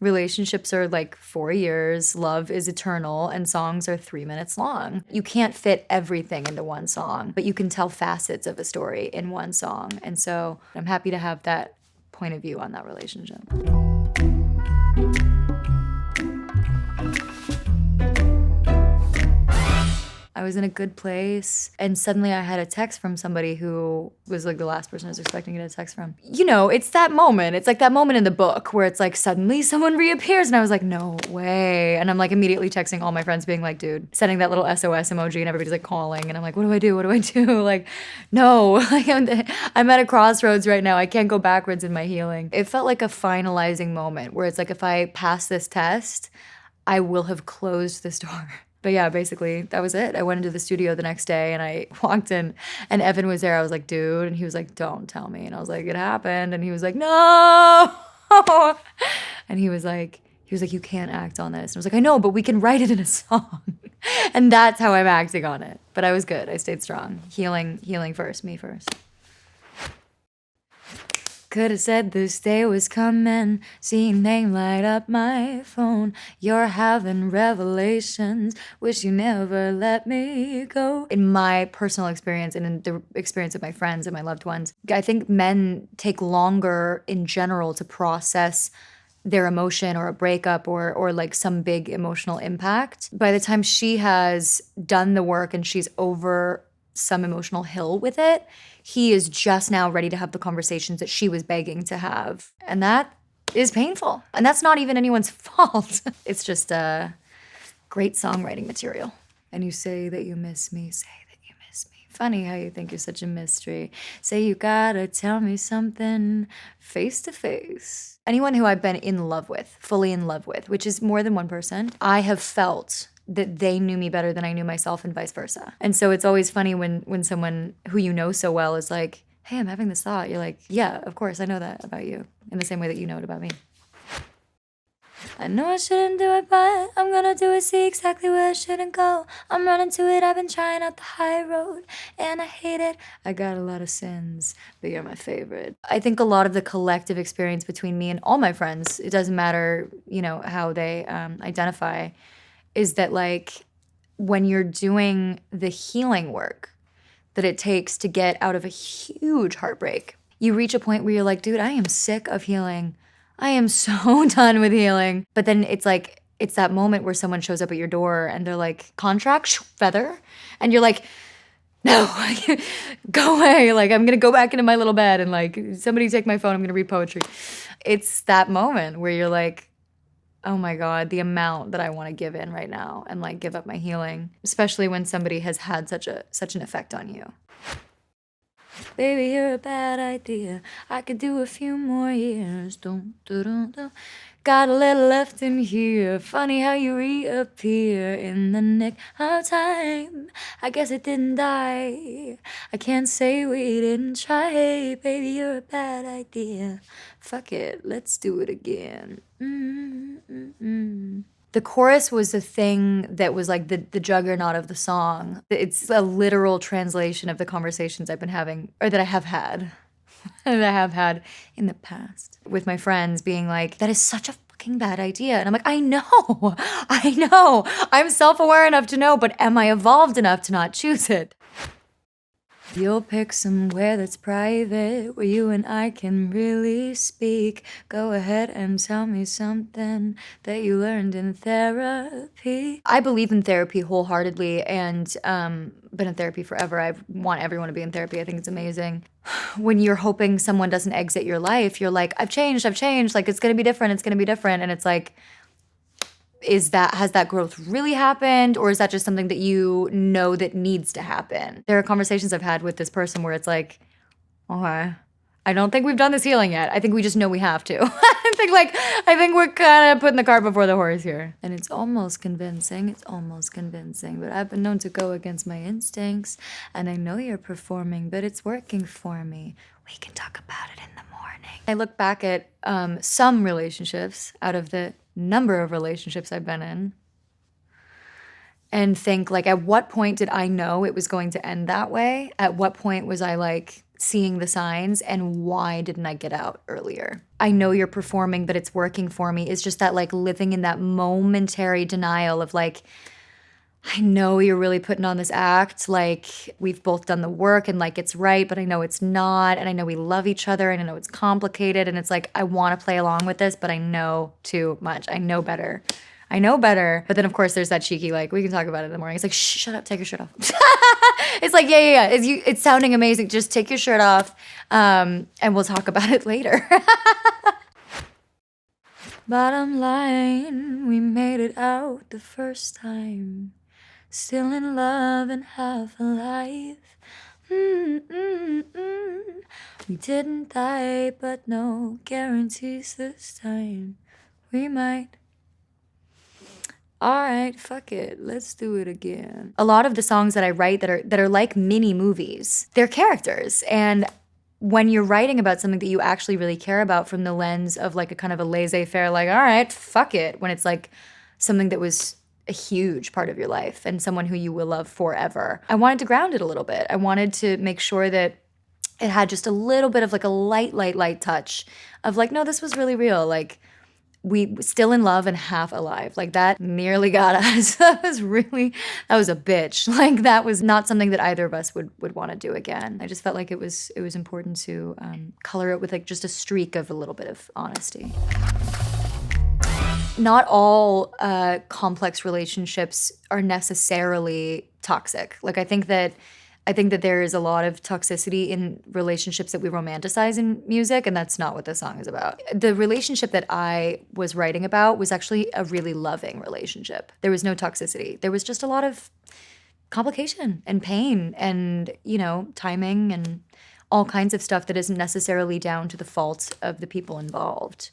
Relationships are like 4 years, love is eternal, and songs are 3 minutes long. You can't fit everything into one song, but you can tell facets of a story in one song. And so I'm happy to have that point of view on that relationship. I was in a good place, and suddenly I had a text from somebody who was like the last person I was expecting to get a text from. You know, it's that moment. It's like that moment in the book where it's like suddenly someone reappears, and I was like, no way. And I'm like immediately texting all my friends being like, dude, sending that little SOS emoji, and everybody's like calling, and I'm like, what do I do? What do I do? Like, no, like I'm at a crossroads right now. I can't go backwards in my healing. It felt like a finalizing moment where it's like, if I pass this test, I will have closed this door. But yeah, basically, that was it. I went into the studio the next day and I walked in and Evan was there. I was like, dude. And he was like, don't tell me. And I was like, it happened. And he was like, no. And he was like, you can't act on this. And I was like, I know, but we can write it in a song. And that's how I'm acting on it. But I was good. I stayed strong. Healing first, me first. Could have said this day was coming, seeing name light up my phone. You're having revelations, wish you never let me go. In my personal experience and in the experience of my friends and my loved ones, I think men take longer in general to process their emotion or a breakup or like some big emotional impact. By the time she has done the work and she's over some emotional hill with it, he is just now ready to have the conversations that she was begging to have. And that is painful. And that's not even anyone's fault. It's just great songwriting material. And you say that you miss me, say that you miss me. Funny how you think you're such a mystery. Say you gotta tell me something face to face. Anyone who I've been in love with, fully in love with, which is more than one person, I have felt that they knew me better than I knew myself and vice versa. And so it's always funny when someone who you know so well is like, hey, I'm having this thought. You're like, yeah, of course, I know that about you, in the same way that you know it about me. I know I shouldn't do it, but I'm gonna do it, see exactly where I shouldn't go. I'm running to it, I've been trying out the high road, and I hate it. I got a lot of sins, but you're my favorite. I think a lot of the collective experience between me and all my friends, it doesn't matter, you know, how they identify, is that like when you're doing the healing work that it takes to get out of a huge heartbreak, you reach a point where you're like, dude, I am sick of healing. I am so done with healing. But then it's like, it's that moment where someone shows up at your door and they're like, contract, feather. And you're like, no, go away. Like, I'm going to go back into my little bed and like, somebody take my phone. I'm going to read poetry. It's that moment where you're like, oh my God, the amount that I want to give in right now and like give up my healing, especially when somebody has had such an effect on you. Baby, you're a bad idea. I could do a few more years. Dun, dun, dun, dun. Got a little left in here. Funny how you reappear in the nick of time. I guess it didn't die. I can't say we didn't try. Baby, you're a bad idea. Fuck it, let's do it again. The chorus was the thing that was like the juggernaut of the song. It's a literal translation of the conversations I've been having, or that I have had. That I have had in the past with my friends being like, that is such a fucking bad idea. And I'm like, I know. I'm self-aware enough to know, but am I evolved enough to not choose it? You'll pick somewhere that's private, where you and I can really speak. Go ahead and tell me something that you learned in therapy. I believe in therapy wholeheartedly and been in therapy forever. I want everyone to be in therapy. I think it's amazing. When you're hoping someone doesn't exit your life, you're like, I've changed. Like, it's gonna be different. And it's like, has that growth really happened, or is that just something that you know that needs to happen? There are conversations I've had with this person where it's like, okay, I don't think we've done this healing yet. I think we just know we have to. I think we're kind of putting the cart before the horse here. And it's almost convincing, but I've been known to go against my instincts, and I know you're performing, but it's working for me. We can talk about it in the morning. I look back at some relationships out of the number of relationships I've been in and think like, at what point did I know it was going to end that way? At what point was I like seeing the signs, and why didn't I get out earlier? I know you're performing, but it's working for me. It's just that like living in that momentary denial of like, I know you're really putting on this act. Like, we've both done the work and like it's right, but I know it's not. And I know we love each other and I know it's complicated. And it's like, I want to play along with this, but I know too much. I know better. I know better. But then, of course, there's that cheeky, like, we can talk about it in the morning. It's like, shh, shut up, take your shirt off. It's like, yeah. It's sounding amazing. Just take your shirt off and we'll talk about it later. Bottom line, we made it out the first time. Still in love and half alive. We didn't die, but no guarantees this time. We might. Alright, fuck it. Let's do it again. A lot of the songs that I write that are like mini movies, they're characters. And when you're writing about something that you actually really care about from the lens of like a kind of a laissez-faire, like, all right, fuck it. When it's like something that was a huge part of your life and someone who you will love forever. I wanted to ground it a little bit. I wanted to make sure that it had just a little bit of like a light touch of like, no, this was really real. Like, we still in love and half alive. Like, that nearly got us. That was a bitch. Like, that was not something that either of us would want to do again. I just felt like it was important to color it with like just a streak of a little bit of honesty. Not all complex relationships are necessarily toxic. Like, I think that there is a lot of toxicity in relationships that we romanticize in music, and that's not what the song is about. The relationship that I was writing about was actually a really loving relationship. There was no toxicity. There was just a lot of complication and pain and, you know, timing and all kinds of stuff that isn't necessarily down to the fault of the people involved.